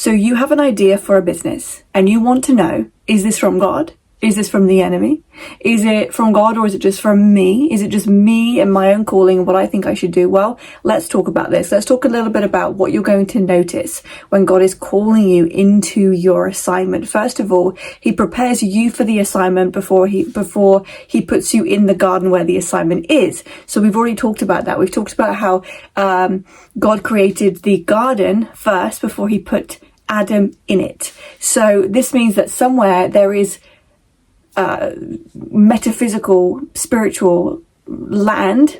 So you have an idea for a business and you want to know, is this from God? Is this from the enemy? Is it from God, or is it just from me? Is it just me and my own calling and what I think I should do? Well, let's talk about this. Let's talk a little bit about what you're going to notice when God is calling you into your assignment. First of all, he prepares you for the assignment before he puts you in the garden where the assignment is. So we've already talked about that. We've talked about how God created the garden first before he put Adam in it. So this means that somewhere there is metaphysical, spiritual land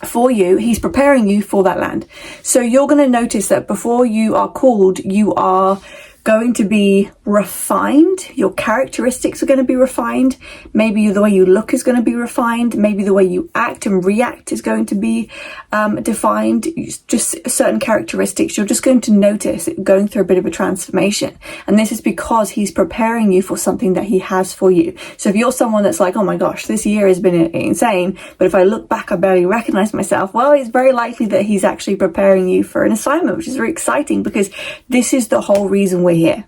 for you. He's preparing you for that land. So you're going to notice that before you are called, you are going to be refined. Your characteristics are going to be refined. Maybe the way you look is going to be refined. Maybe the way you act and react is going to be defined. Just certain characteristics. You're just going to notice going through a bit of a transformation. And this is because he's preparing you for something that he has for you. So if you're someone that's like, oh my gosh, this year has been insane, but if I look back, I barely recognize myself. Well, it's very likely that he's actually preparing you for an assignment, which is very exciting because this is the whole reason we're here.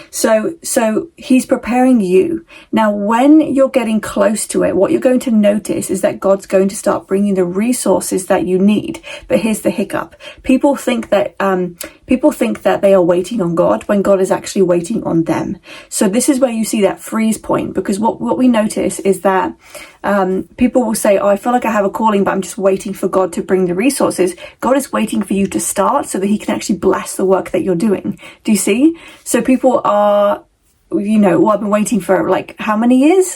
So he's preparing you. Now, when you're getting close to it, what you're going to notice is that God's going to start bringing the resources that you need. But here's the hiccup. People think that they are waiting on God when God is actually waiting on them. So this is where you see that freeze point, because what we notice is that people will say, oh, I feel like I have a calling, but I'm just waiting for God to bring the resources. God is waiting for you to start so that he can actually bless the work that you're doing. Do you see? So people are, well, I've been waiting for like how many years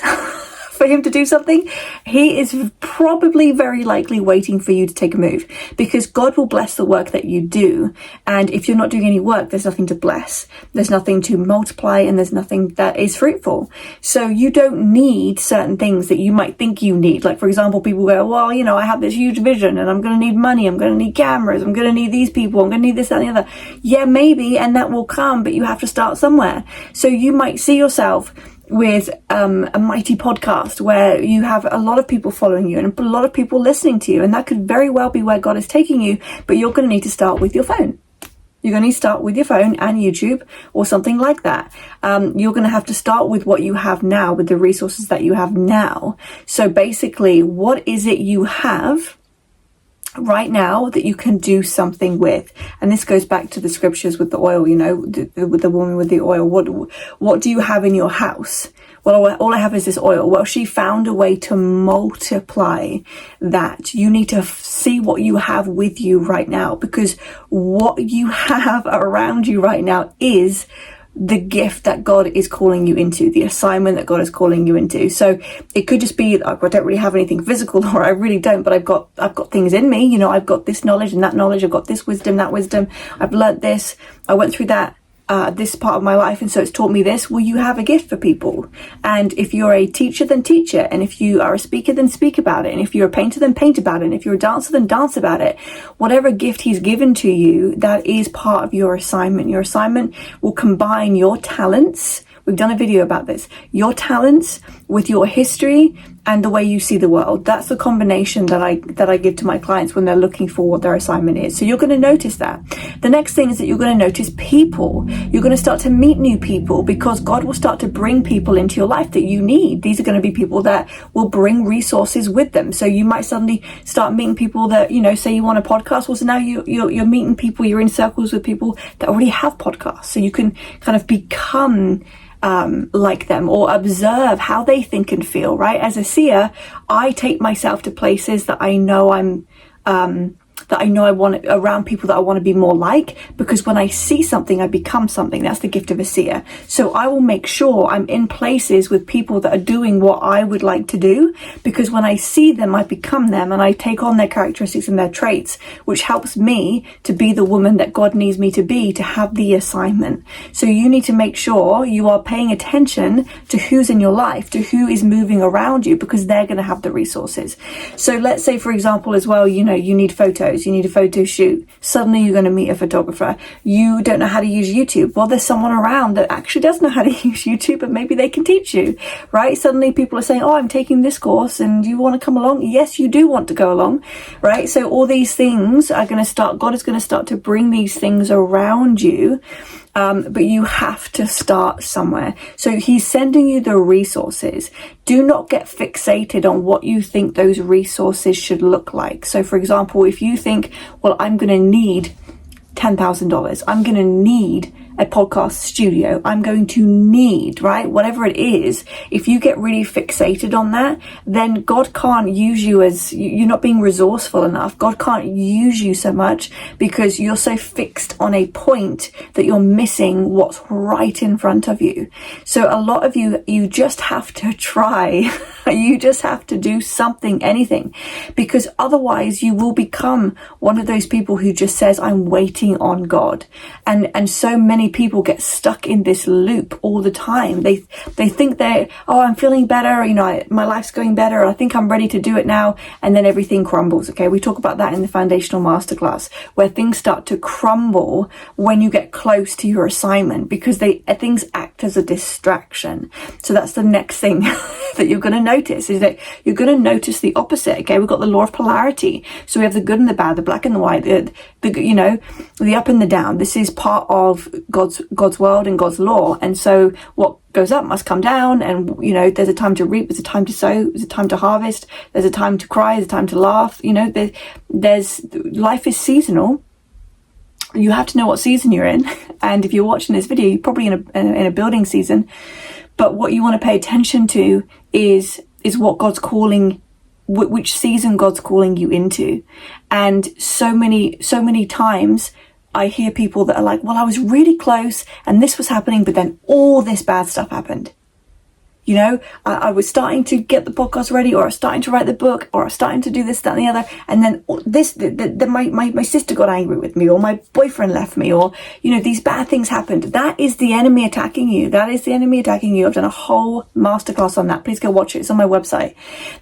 for him to do something? He is probably very likely waiting for you to take a move, because God will bless the work that you do. And if you're not doing any work, there's nothing to bless. There's nothing to multiply, and there's nothing that is fruitful. So you don't need certain things that you might think you need. Like, for example, people go, well, I have this huge vision and I'm going to need money. I'm going to need cameras. I'm going to need these people. I'm going to need this, that, and the other. Yeah, maybe. And that will come, but you have to start somewhere. So you might see yourself with a mighty podcast where you have a lot of people following you and a lot of people listening to you, and that could very well be where God is taking you, but you're going to need to start with your phone. You're going to need to start with your phone and YouTube or something like that. You're going to have to start with what you have now, with the resources that you have now. So basically, what is it you have right now that you can do something with? And this goes back to the scriptures with the oil, with the woman with the oil. What do you have in your house? Well, all I have is this oil. Well, she found a way to multiply that. You need to see what you have with you right now, because what you have around you right now is the gift that God is calling you into, the assignment that God is calling you into. So it could just be, I don't really have anything physical, or I really don't, but I've got things in me. I've got this knowledge and that knowledge. I've got this wisdom, that wisdom. I've learnt this. I went through that, this part of my life, and so it's taught me this. Well, you have a gift for people. And if you're a teacher, then teach it. And if you are a speaker, then speak about it. And if you're a painter, then paint about it. And if you're a dancer, then dance about it. Whatever gift he's given to you, that is part of your assignment. Your assignment will combine your talents. We've done a video about this. Your talents with your history and the way you see the world. That's the combination that I give to my clients when they're looking for what their assignment is. So you're going to notice that. The next thing is that you're going to notice people. You're going to start to meet new people, because God will start to bring people into your life that you need. These are going to be people that will bring resources with them. So you might suddenly start meeting people that, say you want a podcast. Well, so now you're meeting people, you're in circles with people that already have podcasts. So you can kind of become like them, or observe how they think and feel, right? As a seer, I take myself to places that I know I want around people that I want to be more like, because when I see something, I become something. That's the gift of a seer. So I will make sure I'm in places with people that are doing what I would like to do, because when I see them, I become them, and I take on their characteristics and their traits, which helps me to be the woman that God needs me to be, to have the assignment. So you need to make sure you are paying attention to who's in your life, to who is moving around you, because they're going to have the resources. So let's say, for example, as well, you need photos. You need a photo shoot. Suddenly you're going to meet a photographer. You don't know how to use YouTube. Well, there's someone around that actually does know how to use YouTube, and maybe they can teach you, right? Suddenly people are saying, oh, I'm taking this course and you want to come along? Yes, you do want to go along, right? So all these things are going to start, God is going to start to bring these things around you. but you have to start somewhere. So he's sending you the resources. Do not get fixated on what you think those resources should look like. So for example, if you think, well, I'm going to need $10,000, I'm going to need a podcast studio, I'm going to need, right, whatever it is, if you get really fixated on that, then God can't use you as, you're not being resourceful enough. God can't use you so much because you're so fixed on a point that you're missing what's right in front of you. So a lot of you just have to try. You just have to do something, anything, because otherwise you will become one of those people who just says, I'm waiting on God. And so many people get stuck in this loop all the time. They think I'm feeling better, my life's going better, I think I'm ready to do it now, and then everything crumbles. Okay, we talk about that in the foundational masterclass, where things start to crumble when you get close to your assignment, because things act as a distraction. So that's the next thing that you're going to notice, is that you're going to notice the opposite. Okay, we've got the law of polarity. So we have the good and the bad, the black and the white, the up and the down. This is part of God's world and God's law. And so what goes up must come down, and there's a time to reap, there's a time to sow, there's a time to harvest, there's a time to cry, there's a time to laugh. There's life is seasonal. You have to know what season you're in. And if you're watching this video, you're probably in a building season. But what you want to pay attention to is what God's calling, which season God's calling you into. And so many times I hear people that are like, well, I was really close and this was happening, but then all this bad stuff happened. I was starting to get the podcast ready, or I was starting to write the book, or I was starting to do this, that, and the other. And then my sister got angry with me, or my boyfriend left me, or, these bad things happened. That is the enemy attacking you. That is the enemy attacking you. I've done a whole masterclass on that. Please go watch it. It's on my website.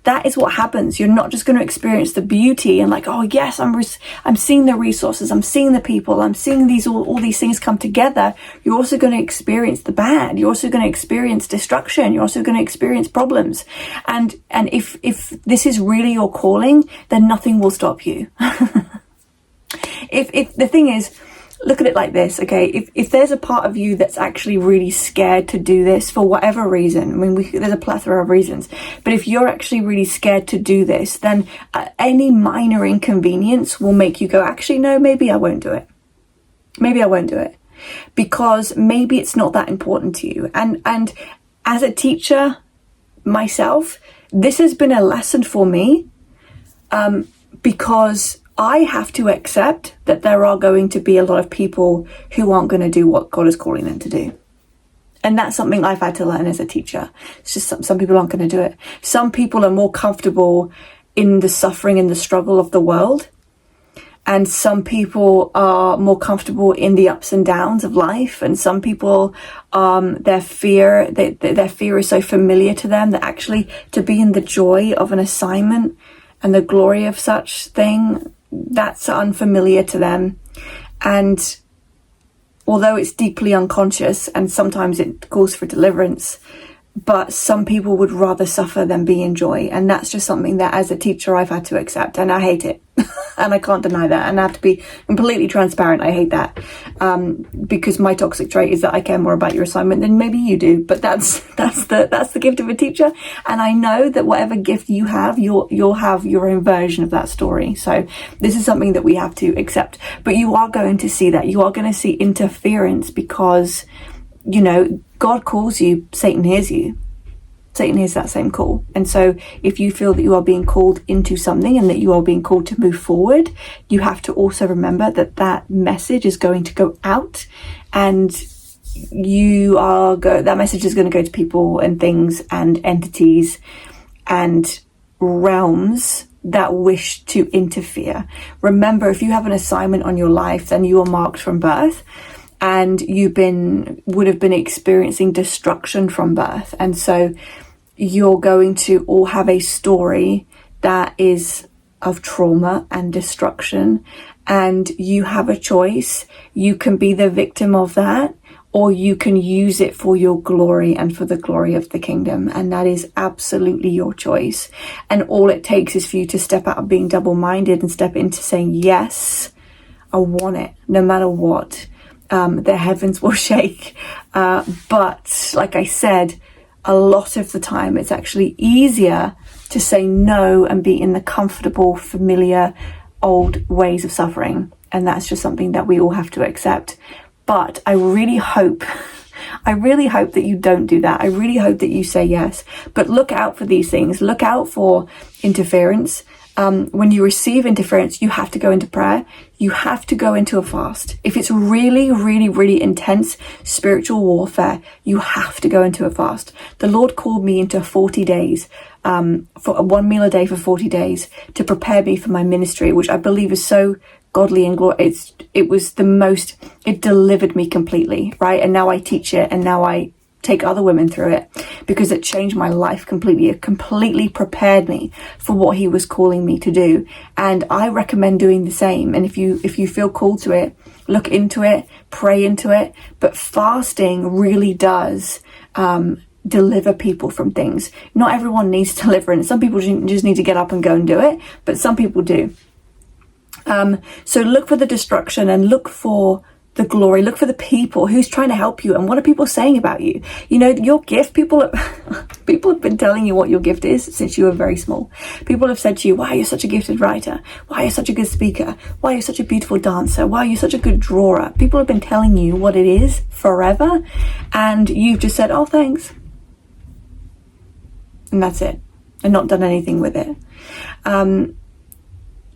That is what happens. You're not just going to experience the beauty and like, oh yes, I'm seeing the resources, I'm seeing the people, I'm seeing all these things come together. You're also going to experience the bad. You're also going to experience destruction. You're also going to experience problems, and if this is really your calling, then nothing will stop you. if the thing is, look at it like this, okay, if there's a part of you that's actually really scared to do this for whatever reason, there's a plethora of reasons, but if you're actually really scared to do this, then any minor inconvenience will make you go, actually no, maybe I won't do it, because maybe it's not that important to you. And as a teacher myself, this has been a lesson for me, because I have to accept that there are going to be a lot of people who aren't going to do what God is calling them to do. And that's something I've had to learn as a teacher. It's just some people aren't going to do it. Some people are more comfortable in the suffering and the struggle of the world. And some people are more comfortable in the ups and downs of life. And some people, their fear is so familiar to them that actually to be in the joy of an assignment and the glory of such thing, that's unfamiliar to them. And although it's deeply unconscious and sometimes it calls for deliverance, but some people would rather suffer than be in joy. And that's just something that as a teacher I've had to accept, and I hate it. And I can't deny that, and I have to be completely transparent. I hate that, because my toxic trait is that I care more about your assignment than maybe you do. But that's the gift of a teacher, and I know that whatever gift you have, you'll have your own version of that story. So this is something that we have to accept. But you are going to see that. You are going to see interference, because God calls you, Satan hears you. Satan hears that same call. And so if you feel that you are being called into something and that you are being called to move forward, you have to also remember that message is going to go out, and that message is going to go to people and things and entities and realms that wish to interfere. Remember, if you have an assignment on your life, then you are marked from birth. And would have been experiencing destruction from birth. And so you're going to all have a story that is of trauma and destruction. And you have a choice. You can be the victim of that, or you can use it for your glory and for the glory of the kingdom. And that is absolutely your choice. And all it takes is for you to step out of being double-minded and step into saying, yes, I want it, no matter what. the heavens will shake. But like I said, a lot of the time it's actually easier to say no and be in the comfortable, familiar, old ways of suffering. And that's just something that we all have to accept. But I really hope that you don't do that. I really hope that you say yes. But look out for these things. Look out for interference. When you receive interference, you have to go into prayer. You have to go into a fast. If it's really, really, really intense spiritual warfare, you have to go into a fast. The Lord called me into 40 days, for one meal a day for 40 days to prepare me for my ministry, which I believe is so godly and glorious. It delivered me completely, right? And now I teach it, and now I take other women through it, because it changed my life completely. It completely prepared me for what he was calling me to do. And I recommend doing the same. And if you feel called to it, look into it, pray into it. But fasting really does deliver people from things. Not everyone needs deliverance. Some people just need to get up and go and do it, but some people do. So look for the destruction and look for the glory. Look for the people who's trying to help you, and what are people saying about you. You know, your gift, people have been telling you what your gift is since you were very small. People have said to you, wow, you're such a gifted writer, wow, you're such a good speaker, wow, you're such a beautiful dancer, wow, you're such a good drawer. People have been telling you what it is forever, and you've just said, oh, thanks, and that's it, and not done anything with it.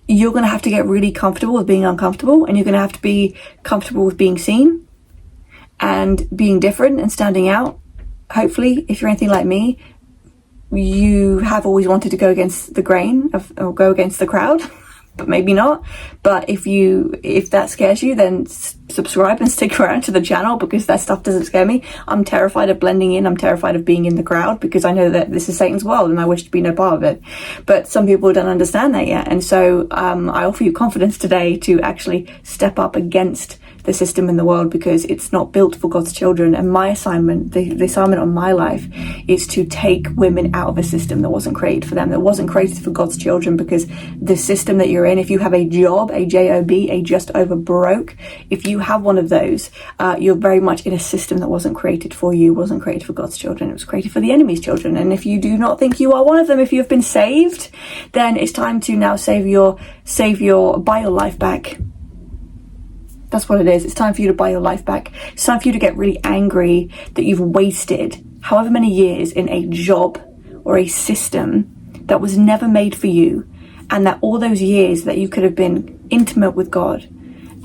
You're going to have to get really comfortable with being uncomfortable, and you're going to have to be comfortable with being seen and being different and standing out. Hopefully, if you're anything like me, you have always wanted to go against the grain or go against the crowd, but maybe not. But if that scares you, then subscribe and stick around to the channel, because that stuff doesn't scare me. I'm terrified of blending in. I'm terrified of being in the crowd, because I know that this is Satan's world and I wish to be no part of it. But some people don't understand that yet. And so I offer you confidence today to actually step up against the system in the world, because it's not built for God's children. And my assignment, the assignment on my life, is to take women out of a system that wasn't created for them, that wasn't created for God's children. Because the system that you're in, if you have a job, a job, a just over broke, if you have one of those, you're very much in a system that wasn't created for you, wasn't created for God's children. It was created for the enemy's children. And if you do not think you are one of them, if you have been saved, then it's time to now buy your life back. That's what it is. It's time for you to buy your life back. It's time for you to get really angry that you've wasted however many years in a job or a system that was never made for you, and that all those years that you could have been intimate with God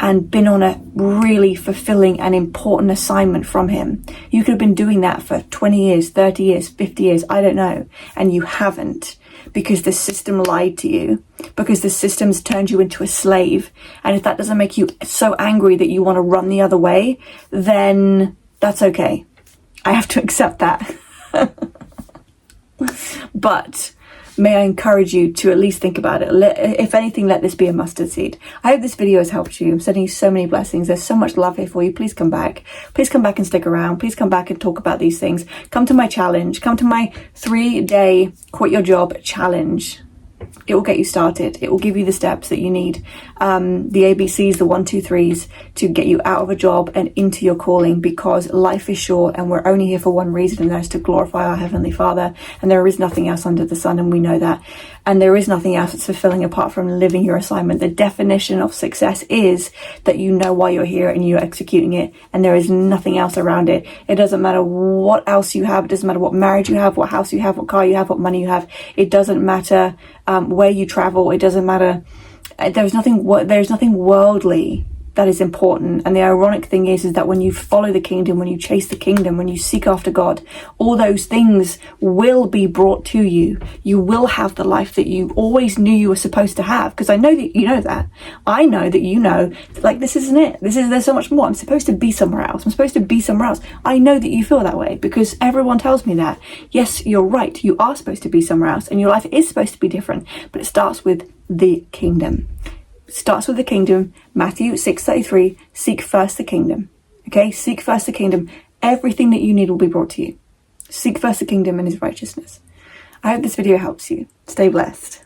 and been on a really fulfilling and important assignment from him. You could have been doing that for 20 years, 30 years, 50 years, I don't know. And you haven't, because the system lied to you, because the system's turned you into a slave. And if that doesn't make you so angry that you want to run the other way, then that's okay. I have to accept that. But may I encourage you to at least think about it. If anything, let this be a mustard seed. I hope this video has helped you. I'm sending you so many blessings. There's so much love here for you. Please come back. Please come back and stick around. Please come back and talk about these things. Come to my challenge. Come to my 3-day quit your job challenge. It will get you started. It will give you the steps that you need, the ABCs, the 1, 2, 3s to get you out of a job and into your calling, because life is short and we're only here for one reason, and that is to glorify our Heavenly Father. And there is nothing else under the sun, and we know that. And there is nothing else that's fulfilling apart from living your assignment. The definition of success is that you know why you're here and you're executing it, and there is nothing else around it. It doesn't matter what else you have. It doesn't matter what marriage you have, what house you have, what car you have, what money you have. It doesn't matter where you travel. It doesn't matter. There's nothing worldly that is important. And the ironic thing is that when you follow the kingdom, when you chase the kingdom, when you seek after God, all those things will be brought to you. You will have the life that you always knew you were supposed to have. Because I know that you know that. I know that you know, like, this isn't it. There's so much more. I'm supposed to be somewhere else. I'm supposed to be somewhere else. I know that you feel that way because everyone tells me that. Yes, you're right. You are supposed to be somewhere else, and your life is supposed to be different. But it starts with the kingdom. Starts with the kingdom. Matthew 6:33, seek first the kingdom. Okay, seek first the kingdom. Everything that you need will be brought to you. Seek first the kingdom and his righteousness. I hope this video helps you. Stay blessed.